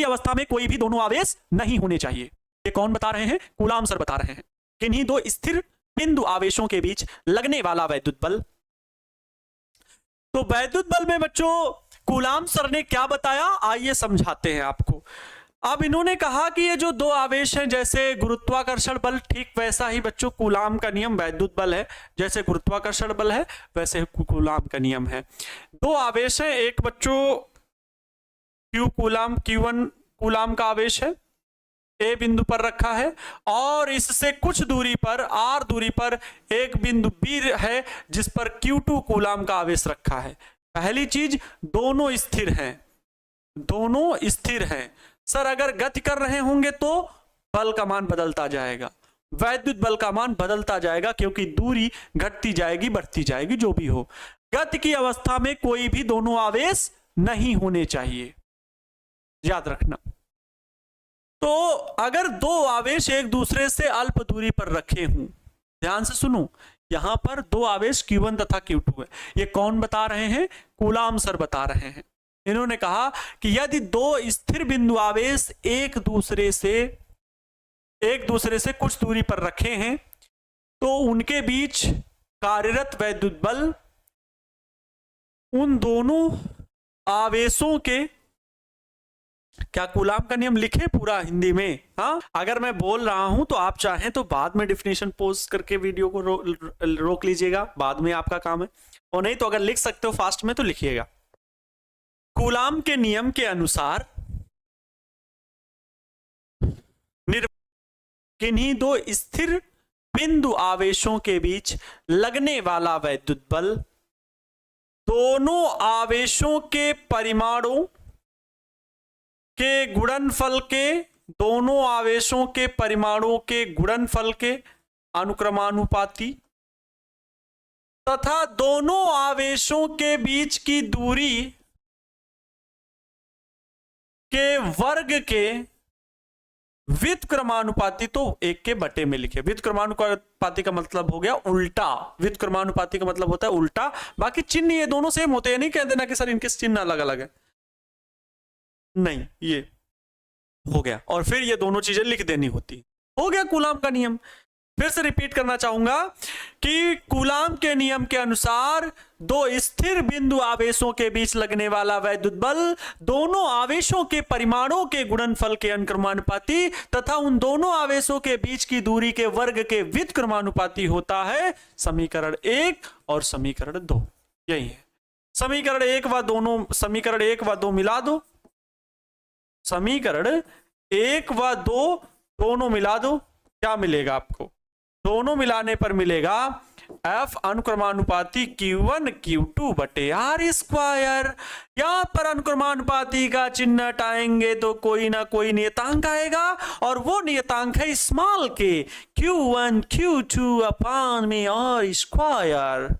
की अवस्था में कोई भी दोनों आवेश नहीं होने चाहिए। ये कौन बता रहे हैं? कूलाम सर बता रहे हैं। किन्हीं दो स्थिर बिंदु आवेशों के बीच लगने वाला वैद्युत बल। तो वैद्युत बल में बच्चों कूलाम सर ने क्या बताया, आइए समझाते हैं आपको। अब इन्होंने कहा कि ये जो दो आवेश हैं, जैसे गुरुत्वाकर्षण बल, ठीक वैसा ही बच्चों कूलाम का नियम वैद्युत बल है। जैसे गुरुत्वाकर्षण बल है वैसे कूलाम का नियम है। दो आवेश हैं, एक बच्चों Q कूलाम, Q1 कूलाम का आवेश है, ए बिंदु पर रखा है, और इससे कुछ दूरी पर R दूरी पर एक बिंदु B है जिस पर Q2 कूलाम का आवेश रखा है। पहली चीज, दोनों स्थिर हैं, दोनों स्थिर हैं। सर अगर गति कर रहे होंगे तो बल का मान बदलता जाएगा, वैद्युत बल का मान बदलता जाएगा, क्योंकि दूरी घटती जाएगी बढ़ती जाएगी, जो भी हो। गति की अवस्था में कोई भी दोनों आवेश नहीं होने चाहिए, याद रखना। तो अगर दो आवेश एक दूसरे से अल्प दूरी पर रखे हों, ध्यान से सुनो, यहां पर दो आवेश Q1 तथा Q2 है। ये कौन बता रहे हैं? कूलाम सर बता रहे हैं। इन्होंने कहा कि यदि दो स्थिर बिंदु आवेश एक दूसरे से कुछ दूरी पर रखे हैं तो उनके बीच कार्यरत वैद्युत बल उन दोनों आवेशों के, क्या कूलाम का नियम लिखे पूरा हिंदी में? हाँ, अगर मैं बोल रहा हूं तो आप चाहें तो बाद में डेफिनेशन पोस्ट करके वीडियो को रोक लीजिएगा, बाद में आपका काम है। और नहीं तो अगर लिख सकते हो फास्ट में तो लिखिएगा। कूलाम के नियम के अनुसार किन्हीं दो स्थिर बिंदु आवेशों के बीच लगने वाला वैद्युत बल दोनों आवेशों के परिमाणों के गुणनफल के, दोनों आवेशों के परिमाणों के गुणनफल के अनुक्रमानुपाती तथा दोनों आवेशों के बीच की दूरी के वर्ग के व्युत्क्रमानुपाती। तो एक के बटे में लिखे। व्युत्क्रमानुपाती का मतलब हो गया उल्टा, व्युत्क्रमानुपाती का मतलब होता है उल्टा। बाकी चिन्ह ये दोनों सेम होते हैं, नहीं कह देना कि सर इनके चिन्ह अलग अलग है, नहीं, ये हो गया। और फिर ये दोनों चीजें लिख देनी होती। हो गया कूलाम का नियम। फिर से रिपीट करना चाहूंगा कि कूलाम के नियम के अनुसार दो स्थिर बिंदु आवेशों के बीच लगने वाला वैद्युत बल दोनों आवेशों के परिमाणों के गुणनफल के अनुक्रमानुपाती तथा उन दोनों आवेशों के बीच की दूरी के वर्ग के व्युत्क्रमानुपाती होता है। समीकरण 1 और समीकरण 2 यही है। समीकरण 1 व 2 मिला दो, समीकरण 1 व 2 दोनों मिला दो, क्या मिलेगा आपको? दोनों मिलाने पर मिलेगा F अनुक्रमानुपाती Q1 Q2 बटे R स्क्वायर। यहां पर अनुक्रमानुपाती का चिन्ह हटाएंगे तो कोई ना कोई नियतांक आएगा, और वो नियतांक है स्मॉल के Q1 Q2 अपान में R स्क्वायर।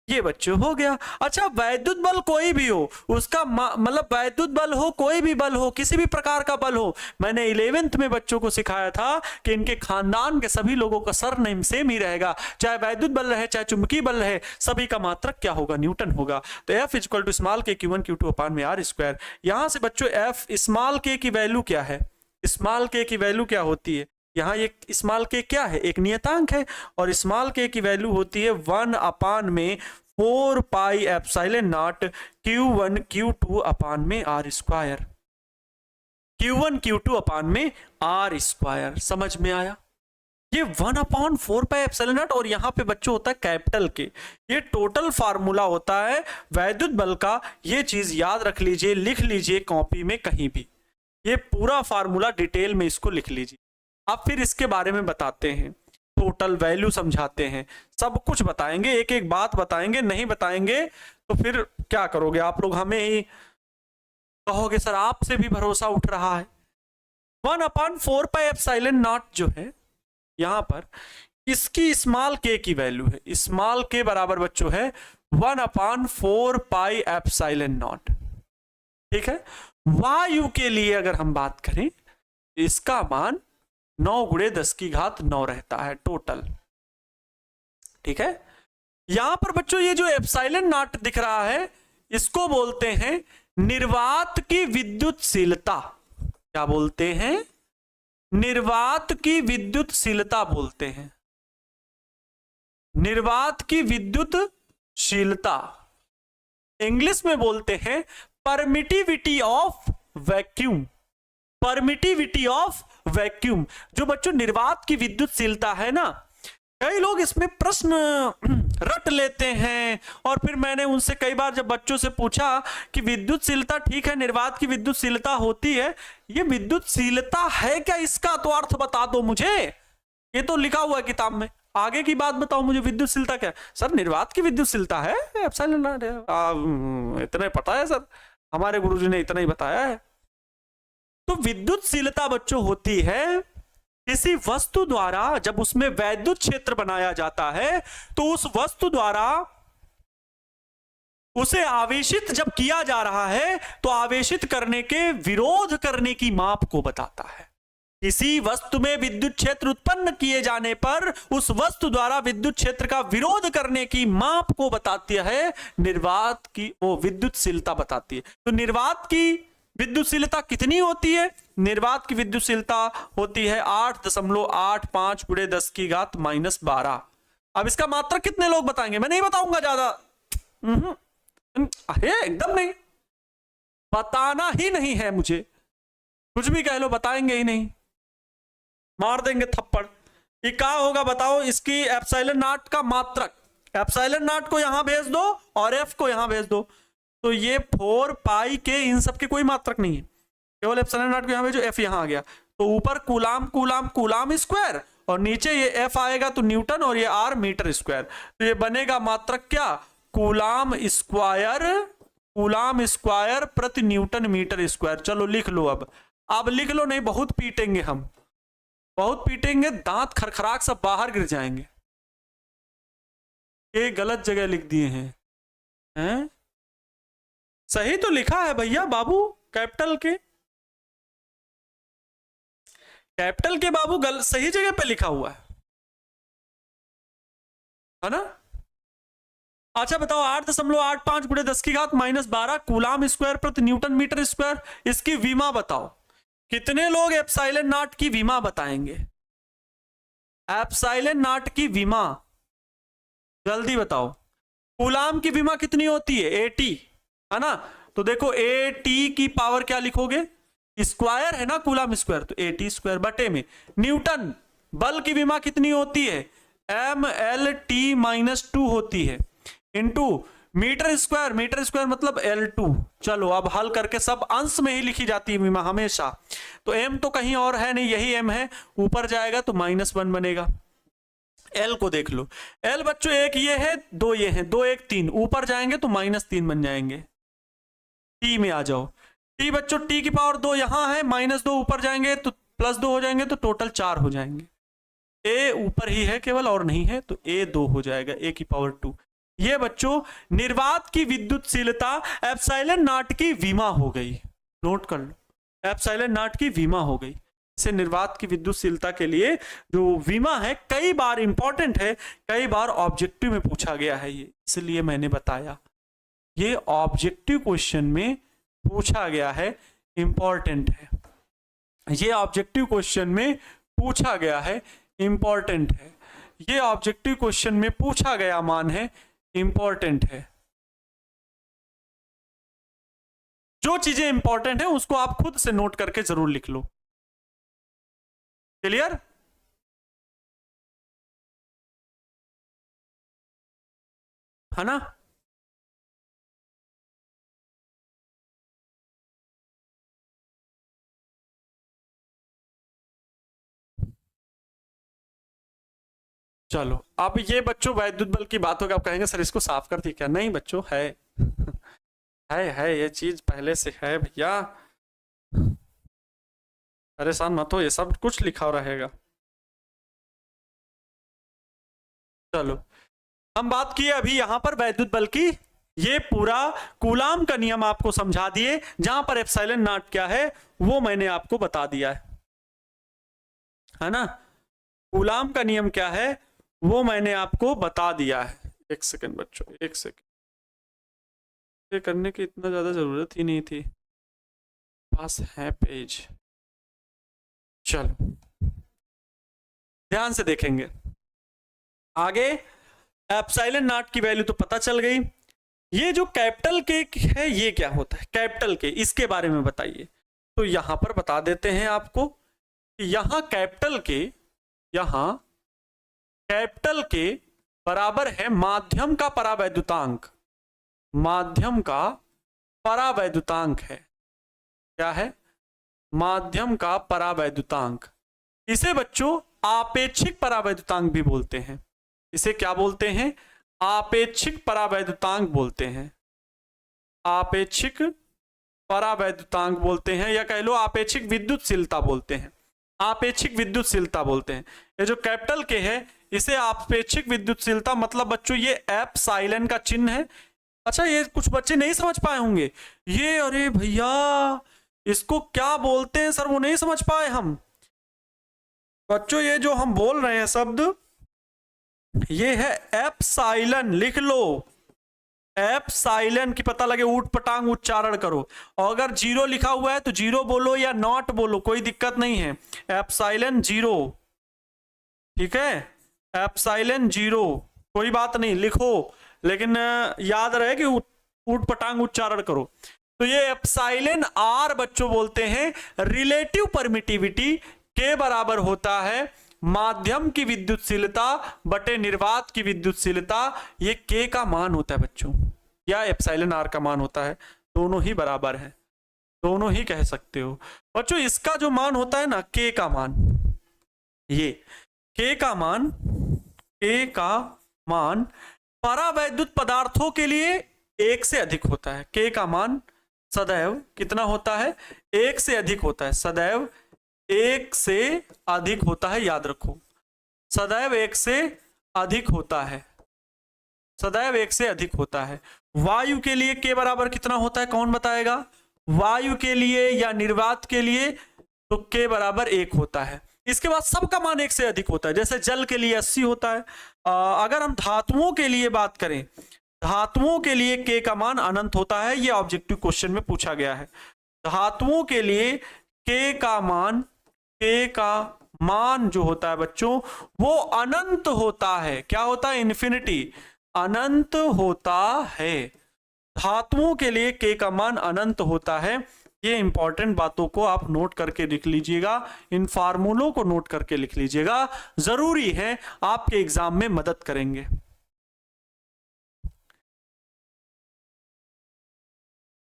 ये बच्चों हो गया। अच्छा, वैद्युत बल कोई भी हो, उसका मतलब वैद्युत बल हो, कोई भी बल हो, किसी भी प्रकार का बल हो, मैंने 11th में बच्चों को सिखाया था कि इनके खानदान के सभी लोगों का सरनेम सेम ही रहेगा, चाहे वैद्युत बल रहे चाहे चुंबकीय बल रहे, सभी का मात्रक क्या होगा? न्यूटन होगा। तो F इक्वल टू स्मॉल के Q1 Q2 अपान में R स्क्वायर। यहां से बच्चों F स्मॉल के की वैल्यू क्या है? स्मॉल के की वैल्यू क्या होती है? यहाँ ये स्मॉल के क्या है? एक नियतांक है, और स्मॉल के की वैल्यू होती है 1 अपान में 4 pi epsilon not Q1 Q2 अपान में R स्क्वायर। Q1 Q2 अपान में R स्क्वायर। समझ में आया? ये 1 अपान 4 पाई एप्सिलॉन नॉट, और यहाँ पे बच्चों होता है कैपिटल के। ये टोटल फार्मूला होता है वैद्युत बल का। ये चीज याद रख लीजिए, लिख लीजिए कॉपी में कहीं भी, ये पूरा फार्मूला डिटेल में इसको लिख लीजिए। अब फिर इसके बारे में बताते हैं, टोटल वैल्यू समझाते हैं, सब कुछ बताएंगे, एक एक बात बताएंगे। नहीं बताएंगे तो फिर क्या करोगे आप लोग? हमें ही कहोगे सर आपसे भी भरोसा उठ रहा है। 1 अपान 4 पाई एप्सिलॉन नॉट जो है यहां पर, इसकी स्मॉल के की वैल्यू है, स्मॉल के बराबर बच्चों है 1 अपान 4 पाई एप्सिलॉन नॉट। ठीक है। वायु के लिए अगर हम बात करें, इसका मान 9 गुणे 10 की घात 9 रहता है टोटल। ठीक है। यहां पर बच्चों ये जो एप्सिलॉन नॉट दिख रहा है, इसको बोलते हैं निर्वात की विद्युतशीलता क्या बोलते हैं? निर्वात की विद्युतशीलता बोलते हैं। निर्वात की विद्युतशीलता इंग्लिश में बोलते हैं permittivity of vacuum. Permittivity of vacuum. जो बच्चों निर्वात की विद्युतशीलता है ना, कई लोग इसमें प्रश्न रट लेते हैं और फिर मैंने उनसे कई बार जब बच्चों से पूछा कि विद्युतशीलता ठीक है, निर्वात की विद्युतशीलता होती है, ये विद्युतशीलता है क्या, इसका तो अर्थ बता दो मुझे। ये तो लिखा हुआ है किताब में, आगे की बात बताओ मुझे, विद्युतशीलता क्या है? सर निर्वात की विद्युतशीलता है एप्सिलॉन नॉट है। इतना ही पता है सर, हमारे गुरुजी ने इतना ही बताया है। तो विद्युतशीलता बच्चों होती है किसी वस्तु द्वारा, जब उसमें वैद्युत क्षेत्र बनाया जाता है तो उस वस्तु द्वारा उसे आवेशित जब किया जा रहा है तो आवेशित करने के विरोध करने की माप को बताता है। किसी वस्तु में विद्युत क्षेत्र उत्पन्न किए जाने पर उस वस्तु द्वारा विद्युत क्षेत्र का विरोध करने की माप को बताती है निर्वात की, वो विद्युतशीलता बताती है। तो निर्वात की विद्युतशीलता कितनी होती है? निर्वात की विद्युतशीलता होती है 8.85 × 10⁻⁻12। अब इसका मात्रक कितने लोग बताएंगे? मैं नहीं बताऊंगा ज्यादा, अरे एकदम नहीं, बताना ही नहीं है मुझे, कुछ भी कह लो बताएंगे ही नहीं, मार देंगे थप्पड़। ये क्या होगा बताओ? इसकी एप्सिलॉन नॉट का मात्रक, एप्सिलॉन नॉट को यहां भेज दो और एफ को यहां भेज दो, तो ये 4 पाई के इन सब के कोई मात्रक नहीं है, केवल एप्सिलॉन नॉट को यहां भेजो, एफ यहां आ गया, तो ऊपर कूलाम कूलाम कूलाम स्क्वायर और नीचे ये एफ आएगा तो न्यूटन और ये आर मीटर स्क्वायर, तो ये बनेगा मात्रक क्या? कूलाम स्क्वायर प्रति न्यूटन मीटर स्क्वायर। चलो लिख लो, अब लिख लो, नहीं बहुत पीटेंगे हम, बहुत पीटेंगे, दांत खरखराक सब बाहर गिर जाएंगे। ये गलत जगह लिख दिए हैं? सही तो लिखा है भैया बाबू, कैपिटल के बाबू सही जगह पे लिखा हुआ है ना? अच्छा बताओ, 8.85 × 10⁻⁻12 कूलाम स्क्वायर प्रति न्यूटन मीटर स्क्वायर, इसकी विमा बताओ। कितने लोग एप्सिलॉन नॉट की विमा बताएंगे? एप्सिलॉन नॉट की विमा जल्दी बताओ। कूलाम की विमा कितनी होती है? 80 है ना? तो देखो 80 की पावर क्या लिखोगे? स्क्वायर है ना कूलाम स्क्वायर, तो 80 स्क्वायर बटे में न्यूटन। बल की विमा कितनी होती है? MLT-2 होती है, इंटू मीटर स्क्वायर मतलब L2। चलो अब हल करके, सब अंश में ही लिखी जाती है विमा हमेशा, तो m तो कहीं और है नहीं, यही m है, ऊपर जाएगा तो -1 बनेगा। L को देख लो, L बच्चों एक ये है, दो ये है, 2 1 3, ऊपर जाएंगे तो -3 बन जाएंगे। T में आ जाओ, T बच्चों T की पावर 2 यहां है, -2 ऊपर जाएंगे तो +2 हो जाएंगे, तो टोटल 4 हो जाएंगे। A ऊपर ही है केवल और नहीं है, तो A 2 हो जाएगा, A की पावर 2। ये बच्चों निर्वात की विद्युतशीलता एप्सिलॉन नॉट की विमा हो गई, नोट कर लो, एप्सिलॉन नॉट की विमा हो गई। इसे निर्वात की विद्युतशीलता के लिए जो विमा है, कई बार इंपॉर्टेंट है, कई बार ऑब्जेक्टिव में पूछा गया है ये, इसलिए मैंने बताया ये ऑब्जेक्टिव क्वेश्चन में पूछा गया है, इंपॉर्टेंट है, ये ऑब्जेक्टिव क्वेश्चन में पूछा गया है, इंपॉर्टेंट है, ये ऑब्जेक्टिव क्वेश्चन में पूछा गया मान है, इंपॉर्टेंट है। जो चीजें इंपॉर्टेंट है उसको आप खुद से नोट करके जरूर लिख लो। क्लियर? है ना? चलो अब ये बच्चों वैद्युत बल की बात होगी, आप कहेंगे सर इसको साफ कर दी क्या? नहीं बच्चों, है है ये चीज पहले से है भैया, परेशान मत हो, ये सब कुछ लिखा रहेगा। चलो हम बात किए अभी यहां पर वैद्युत बल की, ये पूरा कूलाम का नियम आपको समझा दिए, जहां पर एप्सिलॉन नॉट क्या है वो मैंने आपको बता दिया है ना? कूलाम का नियम क्या है वो मैंने आपको बता दिया है। एक सेकंड बच्चों, एक सेकंड। ये करने की इतना ज़्यादा ज़रूरत ही नहीं थी, पास है पेज। चलो ध्यान से देखेंगे आगे। एप्सिलॉन नॉट की वैल्यू तो पता चल गई। ये जो कैपिटल के है ये क्या होता है, कैपिटल के, इसके बारे में बताइए। तो यहां पर बता देते हैं आपको कि यहां कैपिटल के बराबर है माध्यम का परावैद्युतांक। माध्यम का परावैद्युतांक है, क्या है, माध्यम का परावैद्युतांक। इसे बच्चों आपेक्षिक परावैद्युतांक भी बोलते हैं। इसे क्या बोलते हैं, आपेक्षिक परावैद्युतांक बोलते हैं। आपेक्षिक परावैद्युतांक बोलते हैं, या कह लो आपेक्षिक विद्युतशीलता बोलते हैं। आपेक्षिक विद्युतशीलता बोलते हैं। ये जो कैपिटल के है इसे आपेक्षिक विद्युतशीलता, मतलब बच्चों ये एप्सिलॉन का चिन्ह है। अच्छा ये कुछ बच्चे नहीं समझ पाए होंगे, ये अरे भैया इसको क्या बोलते हैं सर, वो नहीं समझ पाए हम। बच्चों ये जो हम बोल रहे हैं शब्द, ये है एप्सिलॉन, लिख लो। एप्सिलॉन की पता लगे ऊट पटांग उच्चारण करो, और अगर जीरो लिखा हुआ है तो जीरो बोलो या नॉट बोलो, कोई दिक्कत नहीं है। एप्सिलॉन जीरो, ठीक है, एप्सिलॉन जीरो, कोई बात नहीं, लिखो, लेकिन याद रहे कि ऊट पटांग उच्चारण करो। तो ये एप्सिलॉन आर बच्चों बोलते हैं रिलेटिव परमिटिविटी के बराबर होता है माध्यम की विद्युतशीलता बटे निर्वात की विद्युतशीलता। ये के का मान होता है बच्चों, या एप्सिलॉन आर का मान होता है, दोनों ही बराबर है, दोनों ही कह सकते हो बच्चों। इसका जो मान होता है ना, के का मान, ये के का मान परावैद्युत पदार्थों के लिए 1 से अधिक होता है। के का मान सदैव कितना होता है, 1 से अधिक होता है, सदैव 1 से अधिक होता है, याद रखो, सदैव 1 से अधिक होता है, सदैव 1 से अधिक होता है। वायु के लिए के बराबर कितना होता है, कौन बताएगा? वायु के लिए या निर्वात के लिए तो के बराबर 1 होता है। इसके बाद सबका मान 1 से अधिक होता है, जैसे जल के लिए 80 होता है। अगर हम धातुओं के लिए बात करें, धातुओं के लिए के का मान अनंत होता है, यह ऑब्जेक्टिव क्वेश्चन में पूछा गया है। धातुओं के लिए के का मान जो होता है बच्चों वो अनंत होता है। क्या होता है? इन्फिनिटी, अनंत होता है। धातुओं के लिए के का मान अनंत होता है। ये इंपॉर्टेंट बातों को आप नोट करके लिख लीजिएगा, इन फार्मूलों को नोट करके लिख लीजिएगा, जरूरी है, आपके एग्जाम में मदद करेंगे।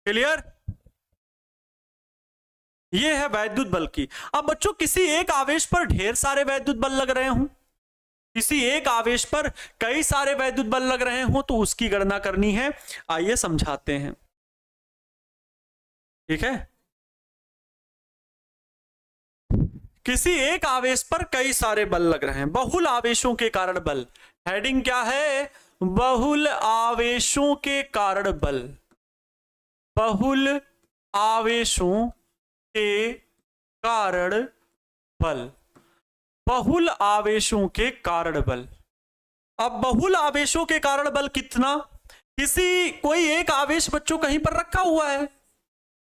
क्लियर? ये है वैद्युत बल की। अब बच्चों किसी एक आवेश पर ढेर सारे वैद्युत बल लग रहे हों, किसी एक आवेश पर कई सारे वैद्युत बल लग रहे हों, तो उसकी गणना करनी है। आइए समझाते हैं, ठीक है। किसी एक आवेश पर कई सारे बल लग रहे हैं, बहुल आवेशों के कारण बल। हेडिंग क्या है? बहुल आवेशों के कारण बल। बहुल आवेशों के कारण बल, बहुल आवेशों के कारण बल। अब बहुल आवेशों के कारण बल कितना? कोई एक आवेश बच्चों कहीं पर रखा हुआ है,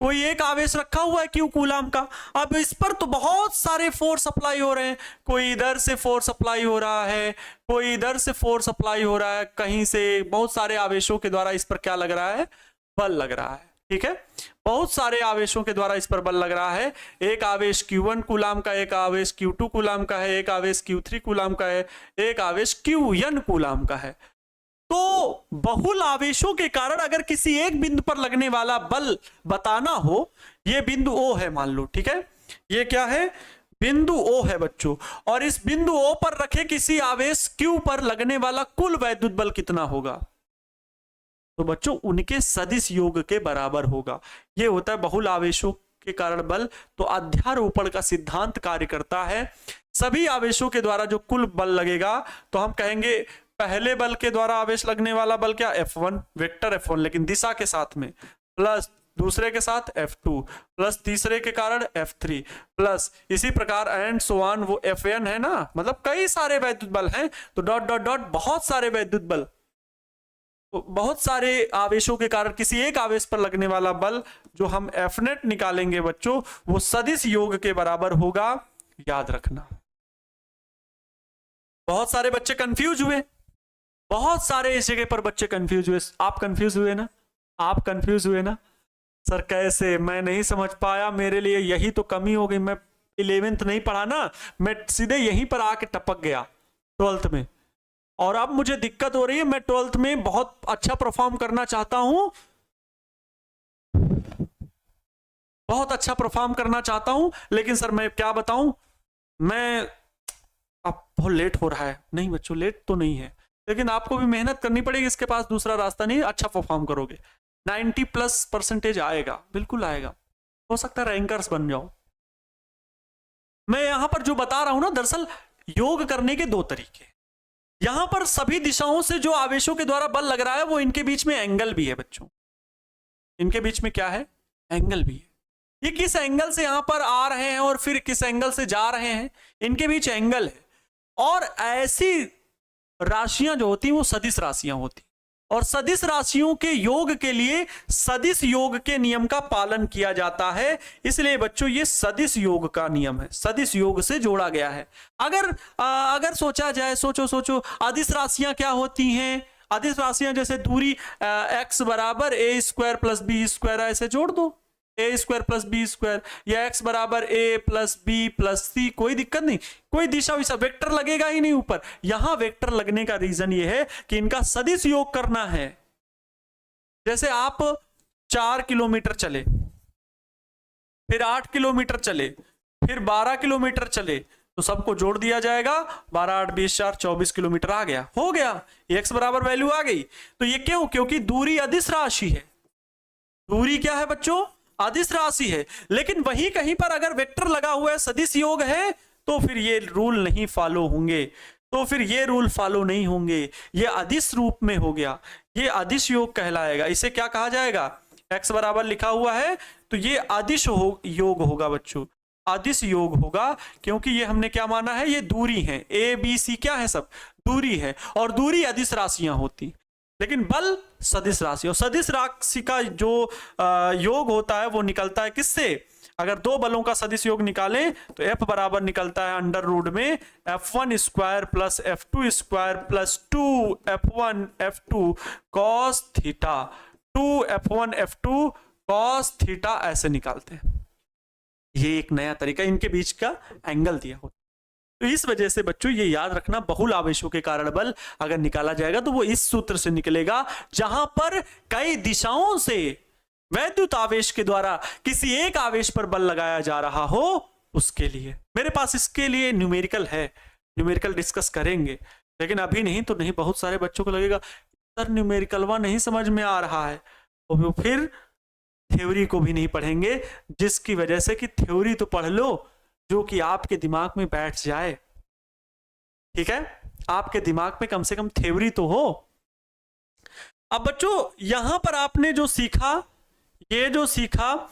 कोई एक आवेश रखा हुआ है क्यू कूलाम का। अब इस पर तो बहुत सारे फोर्स अप्लाई हो रहे हैं, कोई इधर से फोर्स अप्लाई हो रहा है, कोई इधर से फोर्स अप्लाई हो रहा है, कहीं से बहुत सारे आवेशों के द्वारा इस पर क्या लग रहा है? बल लग रहा है, ठीक है। बहुत सारे आवेशों के द्वारा इस पर बल लग रहा है। एक आवेश Q1 कूलाम का, एक आवेश Q2 कूलाम का है, एक आवेश Q3 कूलाम का है, एक आवेश Qn कूलाम का है। तो बहुल आवेशों के कारण अगर किसी एक बिंदु पर लगने वाला बल बताना हो, ये बिंदु O है मान लो, ठीक है। ये क्या है? बिंदु O है बच्चों, और इस बिंदु O पर रखे किसी आवेश Q पर लगने वाला कुल वैद्युत बल कितना होगा? तो बच्चों उनके सदिश योग के बराबर होगा। यह होता है बहुल आवेशों के कारण बल। तो अध्यारोपण का सिद्धांत कार्य करता है। सभी आवेशों के द्वारा जो कुल बल लगेगा, तो हम कहेंगे पहले बल के द्वारा आवेश लगने वाला बल क्या? F1, वेक्टर F1 लेकिन दिशा के साथ में, प्लस दूसरे के साथ F2, प्लस तीसरे के कारण F3, प्लस इसी प्रकार एंड सो ऑन, वो Fn है ना, मतलब कई सारे वैद्युत बल हैं। तो डॉट डॉट डॉट बहुत सारे वैद्युत बल, बहुत सारे आवेशों के कारण किसी एक आवेश पर लगने वाला बल जो हम F नेट निकालेंगे बच्चों, वो सदिश योग के बराबर होगा, याद रखना। बहुत सारे बच्चे कंफ्यूज हुए, बहुत सारे इस जगह पर बच्चे कंफ्यूज हुए। आप कंफ्यूज हुए ना, आप कंफ्यूज हुए ना, सर कैसे, मैं नहीं समझ पाया, मेरे लिए यही तो कमी हो गई, मैं 11th नहीं पढ़ा ना, मैं सीधे यहीं पर आके टपक गया 12th में, और अब मुझे दिक्कत हो रही है, मैं 12th में बहुत अच्छा परफॉर्म करना चाहता हूं, बहुत अच्छा परफॉर्म करना चाहता हूं, लेकिन सर मैं क्या बताऊं, मैं अब बहुत लेट हो रहा है। नहीं बच्चों, लेट तो नहीं है, लेकिन आपको भी मेहनत करनी पड़ेगी, इसके पास दूसरा रास्ता नहीं, अच्छा परफॉर्म करोगे, 90+ % आएगा, बिल्कुल आएगा, हो सकता है रैंकर्स बन जाओ। मैं यहां पर जो बता रहा हूं ना, दरअसल योग करने के 2 तरीके, यहां पर सभी दिशाओं से जो आवेशों के द्वारा बल लग रहा है वो इनके बीच में एंगल भी है बच्चों, इनके बीच में क्या है, एंगल भी है। ये किस एंगल से यहां पर आ रहे हैं और फिर किस एंगल से जा रहे हैं, इनके बीच एंगल है। और ऐसी राशियां जो होती हैं वो सदिश राशियां होती, और सदिश राशियों के योग के लिए सदिश योग के नियम का पालन किया जाता है। इसलिए बच्चों ये सदिश योग का नियम है, सदिश योग से जोड़ा गया है। अगर सोचा जाए, सोचो अदिश राशियां क्या होती हैं, अदिश राशियां जैसे दूरी x बराबर a² + b², ऐसे जोड़ दो, a² + b², या x बराबर a + b + c, कोई दिक्कत नहीं, कोई दिशा विशा वेक्टर लगेगा ही नहीं ऊपर। यहां वेक्टर लगने का रीजन ये है कि इनका सदिश योग करना है। जैसे आप 4 किलोमीटर चले, फिर 8 किलोमीटर चले, फिर 12 किलोमीटर चले, तो सबको जोड़ दिया जाएगा, 12 8 20 4 24 किलोमीटर आ गया, हो गया, x बराबर वैल्यू आ गई। तो ये क्यों, क्योंकि दूरी अदिश राशि है। दूरी क्या है बच्चों, अदिश राशि है। लेकिन वहीं कहीं पर अगर वेक्टर लगा हुआ है, सदिश योग है, तो फिर ये रूल नहीं फॉलो होंगे, तो फिर ये रूल फॉलो नहीं होंगे, ये अदिश रूप में हो गया, ये अदिश योग कहलाएगा। इसे क्या कहा जाएगा, x बराबर लिखा हुआ है तो ये अदिश योग होगा बच्चों, अदिश योग होगा, क्योंकि ये हमने क्या माना है, ये दूरी है, a b c क्या है, सब दूरी है, और दूरी अदिश राशियां होती, लेकिन बल सदिश राशि। और सदिश राशि का जो योग होता है वो निकलता है किससे, अगर 2 बलों का सदिश योग निकालें तो F बराबर निकलता है √ में F1² + F2² + 2F1 F2 cos theta, 2F1 F2 cos theta, ऐसे निकालते हैं। ये एक नया तरीका, इनके बीच का एंगल दिया होता है। तो इस वजह से बच्चों ये याद रखना, बहुल आवेशों के कारण बल अगर निकाला जाएगा तो वो इस सूत्र से निकलेगा, जहां पर कई दिशाओं से वैद्युत आवेश के द्वारा किसी एक आवेश पर बल लगाया जा रहा हो, उसके लिए। मेरे पास इसके लिए न्यूमेरिकल है, न्यूमेरिकल डिस्कस करेंगे, लेकिन अभी नहीं, तो नहीं, बहुत सारे बच्चों को लगेगा सर न्यूमेरिकलवा नहीं समझ में आ रहा है, तो फिर थ्योरी को भी नहीं पढ़ेंगे, जिसकी वजह से कि थ्योरी तो पढ़ लो जो कि आपके दिमाग में बैठ जाए, ठीक है, आपके दिमाग में कम से कम थ्योरी तो हो। अब बच्चों यहां पर आपने जो सीखा, ये जो सीखा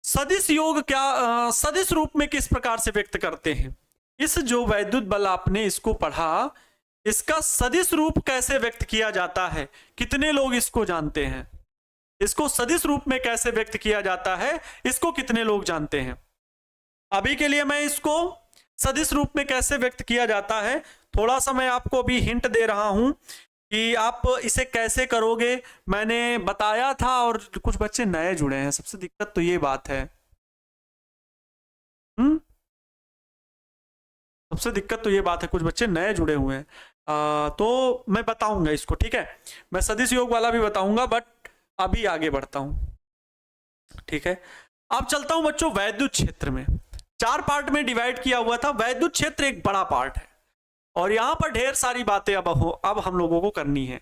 सदिश योग क्या, सदिश रूप में किस प्रकार से व्यक्त करते हैं, इस जो वैद्युत बल आपने इसको पढ़ा, इसका सदिश रूप कैसे व्यक्त किया जाता है, कितने लोग इसको जानते हैं, इसको सदिश रूप में कैसे व्यक्त किया जाता है, इसको कितने लोग जानते हैं। अभी के लिए मैं इसको सदिश रूप में कैसे व्यक्त किया जाता है थोड़ा सा मैं आपको अभी हिंट दे रहा हूं कि आप इसे कैसे करोगे, मैंने बताया था, और कुछ बच्चे नए जुड़े हैं, सबसे दिक्कत तो ये बात है, सबसे दिक्कत तो ये बात है, कुछ बच्चे नए जुड़े हुए हैं। तो मैं बताऊंगा इसको, ठीक है, मैं सदिश योग वाला भी बताऊंगा, बट अभी आगे बढ़ता हूं, ठीक है। अब चलता हूं बच्चों वैद्युत क्षेत्र में। 4 पार्ट में डिवाइड किया हुआ था, वैद्युत क्षेत्र एक बड़ा पार्ट है, और यहां पर ढेर सारी बातें अब हम लोगों को करनी है।